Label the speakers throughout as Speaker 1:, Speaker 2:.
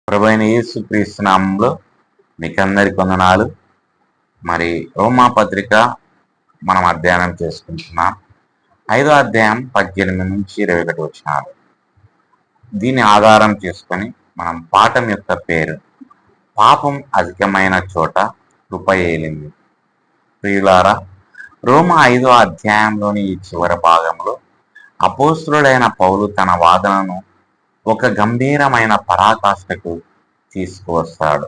Speaker 1: ప్రభువైన యేసుక్రీస్తు నామములో మీకందరికి వందనాలు. మరి రోమా పత్రిక మనం అధ్యయనం చేసుకుంటున్నాం. 5వ అధ్యాయం 18 నుంచి 21 వచనాలు. దీన్ని ఆధారం చేసుకొని మనం పాఠం యొక్క పేరు పాపం అధికమైన చోట కృప ఏలింది. ప్రియులారా, రోమా 5వ అధ్యాయంలోని ఈ చివరి భాగంలో అపోస్తులుడైన పౌలు తన వాదనను ఒక గంభీరమైన పరాకాష్ఠకు తీసుకువస్తాడు.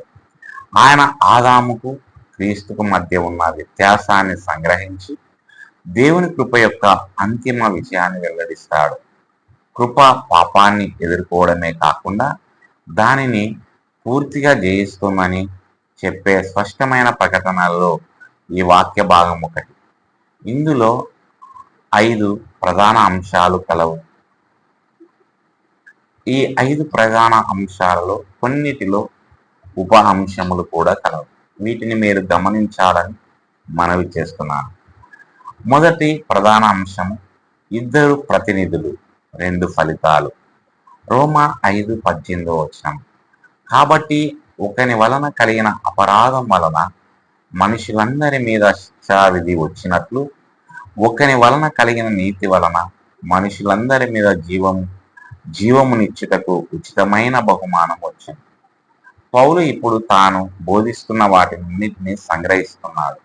Speaker 1: ఆయన ఆదాముకు క్రీస్తుకు మధ్య ఉన్న వ్యత్యాసాన్ని సంగ్రహించి దేవుని కృప యొక్క అంతిమ విజయాన్ని వెల్లడిస్తాడు. కృప పాపాన్ని ఎదుర్కోవడమే కాకుండా దానిని పూర్తిగా జయిస్తుందని చెప్పే స్పష్టమైన ప్రకటనలలో ఈ వాక్య భాగం ఒకటి. ఇందులో 5 ప్రధాన అంశాలు కలవు. ఈ 5 ప్రధాన అంశాలలో కొన్నిటిలో ఉప అంశములు కూడా కలవు. వీటిని మీరు గమనించాలని మనవి చేస్తున్నాను. మొదటి ప్రధాన అంశం 2 ప్రతినిధులు, 2 ఫలితాలు. రోమా 5:18 వచనం. కాబట్టి ఒకని వలన కలిగిన అపరాధం వలన మనుషులందరి మీద శిక్షావిధి వచ్చినట్లు ఒకని వలన కలిగిన నీతి వలన మనుషులందరి మీద జీవమునిచ్చుటకు ఉచితమైన బహుమానం వచ్చింది. పౌలు ఇప్పుడు తాను బోధిస్తున్న వాటిన్నింటినీ సంగ్రహిస్తున్నాడు.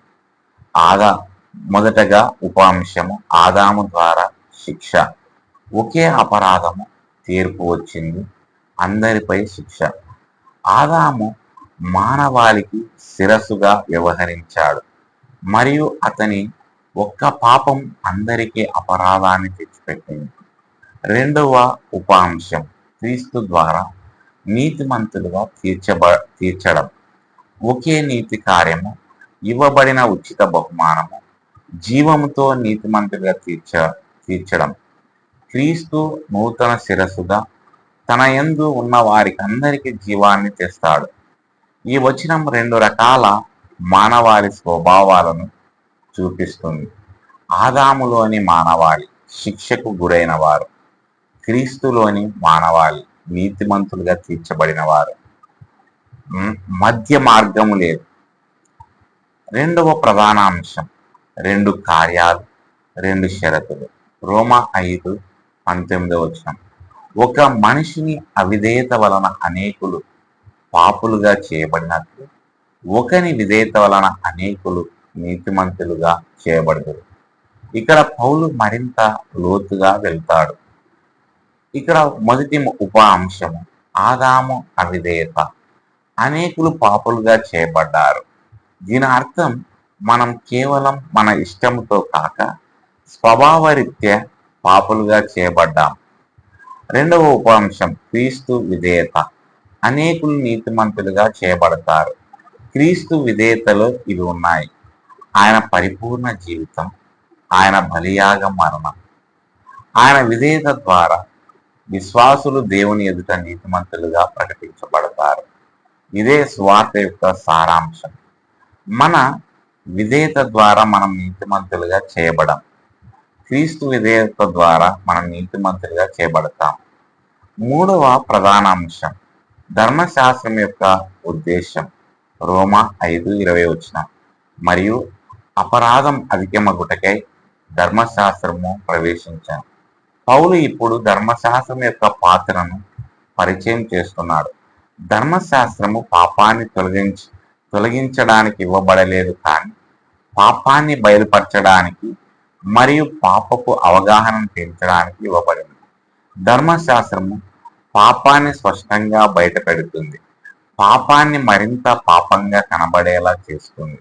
Speaker 1: మొదటగా ఉపాంశము ఆదాము ద్వారా శిక్ష. ఒకే అపరాధము, తీర్పు వచ్చింది, అందరిపై శిక్ష. ఆదాము మానవాళికి శిరస్సుగా వ్యవహరించాడు మరియు అతని ఒక్క పాపం అందరికీ అపరాధాన్ని తెచ్చిపెట్టింది. రెండవ ఉపాంశం క్రీస్తు ద్వారా నీతిమంతులుగా తీర్చడం. ఒకే నీతి కార్యము, ఇవ్వబడిన ఉచిత బహుమానము, జీవముతో నీతిమంతులుగా తీర్చడం. క్రీస్తు నూతన శిరస్సుగా తన యందు ఉన్న వారికి అందరికీ జీవాన్ని తెస్తాడు. ఈ వచనం 2 రకాల మానవాళి స్వభావాలను చూపిస్తుంది. ఆదాములోని మానవాళి శిక్షకు గురైన వారు, క్రీస్తులోని మానవాళి నీతిమంతులుగా తీర్చబడిన వారు. మధ్య మార్గము లేదు. రెండవ ప్రధాన అంశం 2 కార్యాలు, 2 షరతులు. రోమా 5:19 వచనం. ఒక మనిషిని అవిధేయత వలన అనేకులు పాపులుగా చేయబడినట్లు ఒకని విధేయత వలన అనేకులు నీతిమంతులుగా చేయబడతారు. ఇక్కడ పౌలు మరింత లోతుగా వెళ్తాడు. ఇక్కడ మొదటి ఉప అంశము ఆదాము అవిధేయత, అనేకులు పాపులుగా చేయబడ్డారు. దీని అర్థం మనం కేవలం మన ఇష్టంతో కాక స్వభావరీత్యా పాపులుగా చేయబడ్డాం. రెండవ ఉప అంశం క్రీస్తు విధేయత, అనేకులు నీతిమంతులుగా చేయబడతారు. క్రీస్తు విధేయతలో ఇవి ఉన్నాయి: ఆయన పరిపూర్ణ జీవితం, ఆయన బలియాగ మరణం. ఆయన విధేయత ద్వారా విశ్వాసులు దేవుని ఎదుట నీతిమంతులుగా ప్రకటించబడతారు. ఇదే సువార్త యొక్క సారాంశం. మన విధేయత ద్వారా మనం నీతిమంతులుగా చేయబడం. క్రీస్తు విధేయత ద్వారా మనం నీతిమంతులుగా చేయబడతాం. మూడవ ప్రధాన అంశం ధర్మశాస్త్రం యొక్క ఉద్దేశం. రోమా 5:20 వచనం. మరియు అపరాధం అధికమగుటకై ధర్మశాస్త్రము ప్రవేశించాను. పౌలు ఇప్పుడు ధర్మశాస్త్రం యొక్క పాత్రను పరిచయం చేస్తున్నాడు. ధర్మశాస్త్రము పాపాన్ని తొలగించడానికి ఇవ్వబడలేదు, కానీ పాపాన్ని బయలుపరచడానికి మరియు పాపపు అవగాహనను పెంచడానికి ఇవ్వబడింది. ధర్మశాస్త్రము పాపాన్ని స్పష్టంగా బయటపెడుతుంది, పాపాన్ని మరింత పాపంగా కనబడేలా చేస్తుంది,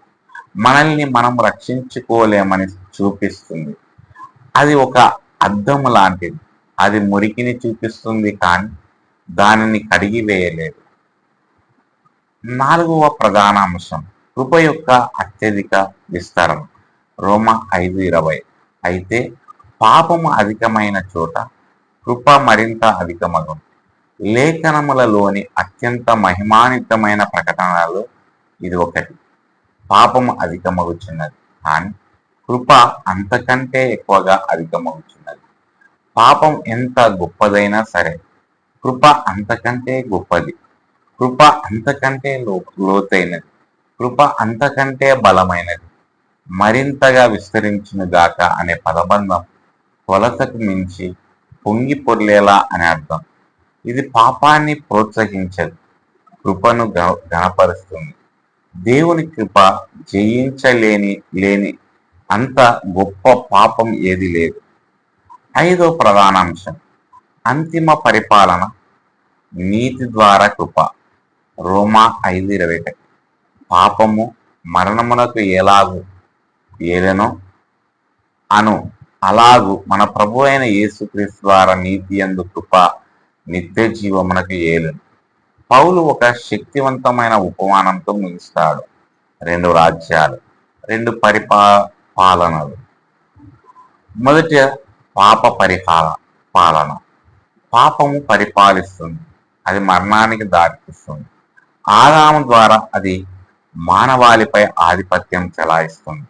Speaker 1: మనల్ని మనం రక్షించుకోలేమని చూపిస్తుంది. అది ఒక అద్దము లాంటిది. అది మురికిని చూపిస్తుంది, కానీ దానిని కడిగి వేయలేదు. 4వ ప్రధాన అంశం కృప యొక్క అత్యధిక విస్తరణ. రోమా 5:20. అయితే పాపము అధికమైన చోట కృప మరింత అధికమగును. లేఖనములలోని అత్యంత మహిమాన్వితమైన ప్రకటనలలో ఇది ఒకటి. పాపము అధికమగుచున్నది, కానీ కృప అంతకంటే ఎక్కువగా అధికమవుతున్నది. పాపం ఎంత గొప్పదైనా సరే కృప అంతకంటే గొప్పది. కృప అంతకంటే లోతైనది. కృప అంతకంటే బలమైనది. మరింతగా విస్తరించునుగాక అనే పదబంధం కొలతకు మించి పొంగి పొర్లేలా అని అర్థం. ఇది పాపాన్ని ప్రోత్సహించదు, కృపను గణపరుస్తుంది. దేవుని కృప జయించలేని అంత గొప్ప పాపం ఏది లేదు. ఐదో ప్రధాన అంశం అంతిమ పరిపాలన, నీతి ద్వారా కృప. రోమా 5:21. పాపము మరణమునకు ఎలాగు ఏలెనో అలాగు మన ప్రభు అయిన యేసుక్రీస్తు ద్వారా నీతి యందు కృప నిత్య జీవమునకు ఏలును. పౌలు ఒక శక్తివంతమైన ఉపమానంతో ముగిస్తాడు. 2 రాజ్యాలు, 2 పాలనలు. మొదటి పాప పాలన. పాపము పరిపాలిస్తుంది, అది మరణానికి దారితీస్తుంది. ఆదాము ద్వారా అది మానవాళిపై ఆధిపత్యం చెలాయిస్తుంది.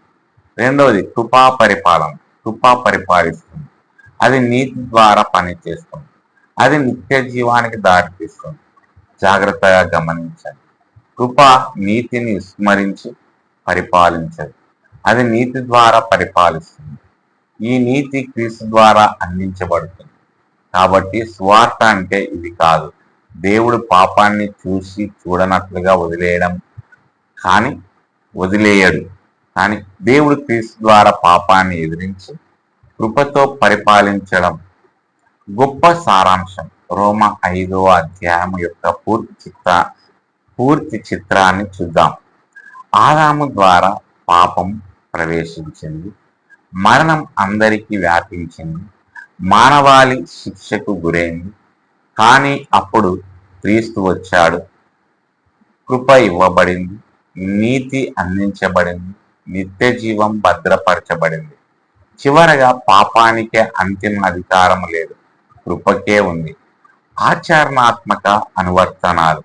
Speaker 1: రెండవది కృపా పరిపాలన. కృప పరిపాలిస్తుంది, అది నీతి ద్వారా పనిచేస్తుంది, అది నిత్య జీవానికి దారితీస్తుంది. జాగ్రత్తగా గమనించండి. కృప నీతిని విస్మరించి పరిపాలించదు, అది నీతి ద్వారా పరిపాలిస్తుంది. ఈ నీతి క్రీస్తు ద్వారా అందించబడుతుంది. కాబట్టి సువార్త అంటే ఇది కాదు, దేవుడు పాపాన్ని చూసి చూడనట్లుగా వదిలేయడు, కానీ దేవుడు క్రీస్తు ద్వారా పాపాన్ని ఎదిరించి కృపతో పరిపాలించడం. గొప్ప సారాంశం రోమా 5వ అధ్యాయం యొక్క పూర్తి చిత్రాన్ని చూద్దాం. ఆదాము ద్వారా పాపం ప్రవేశించింది, మరణం అందరికీ వ్యాపించింది, మానవాళి శిక్షకు గురైంది. కానీ అప్పుడు క్రీస్తు వచ్చాడు, కృప ఇవ్వబడింది, నీతి అందించబడింది, నిత్య జీవం భద్రపరచబడింది. చివరగా పాపానికే అంతిమ అధికారం లేదు, కృపకే ఉంది. ఆచరణాత్మక అనువర్తనాలు.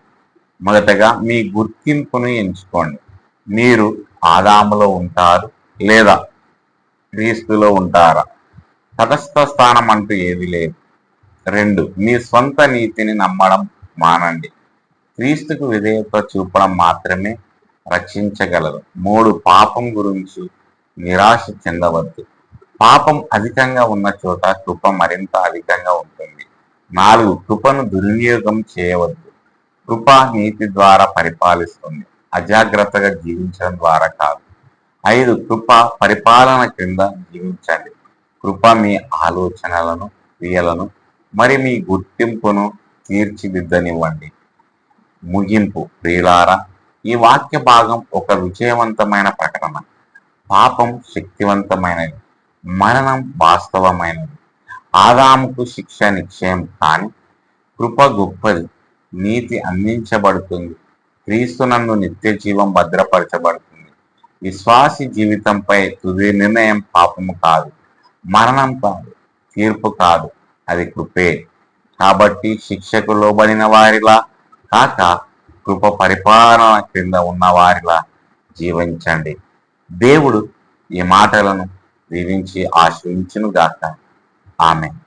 Speaker 1: మొదటగా మీ గుర్తింపును ఎంచుకోండి. మీరు ఆదాములో ఉంటారు లేదా క్రీస్తులో ఉంటారా? తటస్థ స్థానం అంటూ ఏది లేదు. 2, మీ స్వంత నీతిని నమ్మడం మానండి. క్రీస్తుకు విధేయత చూపడం మాత్రమే రక్షించగలరు. 3, పాపం గురించి నిరాశ చెందవద్దు. పాపం అధికంగా ఉన్న చోట కృప మరింత అధికంగా ఉంటుంది. 4, కృపను దుర్వినియోగం చేయవద్దు. కృప నీతి ద్వారా పరిపాలిస్తుంది, అజాగ్రత్తగా జీవించడం ద్వారా కాదు. 5, కృప పరిపాలన క్రింద జీవించండి. కృప మీ ఆలోచనలను, క్రియలను మరి మీ గుర్తింపును తీర్చిదిద్దనివ్వండి. ముగింపు. ప్రియులారా, ఈ వాక్య భాగం ఒక విజయవంతమైన ప్రకటన. పాపం శక్తివంతమైనది, మరణం వాస్తవమైనది. ఆదాముకు శిక్ష నిశ్చయం, కానీ కృప గొప్పది. నీతి అందించబడుతుంది, క్రీస్తునందు నిత్య జీవం భద్రపరచబడుతుంది. విశ్వాసి జీవితంపై తుది నిర్ణయం పాపము కాదు, మరణం కాదు, తీర్పు కాదు, అది కృపే. కాబట్టి శిక్షకు లోబడిన వారిలా కాక కృప పరిపాలన క్రింద ఉన్న వారిలా జీవించండి. దేవుడు ఈ మాటలను దీవించి ఆశ్రయించును గాక. ఆమెన్.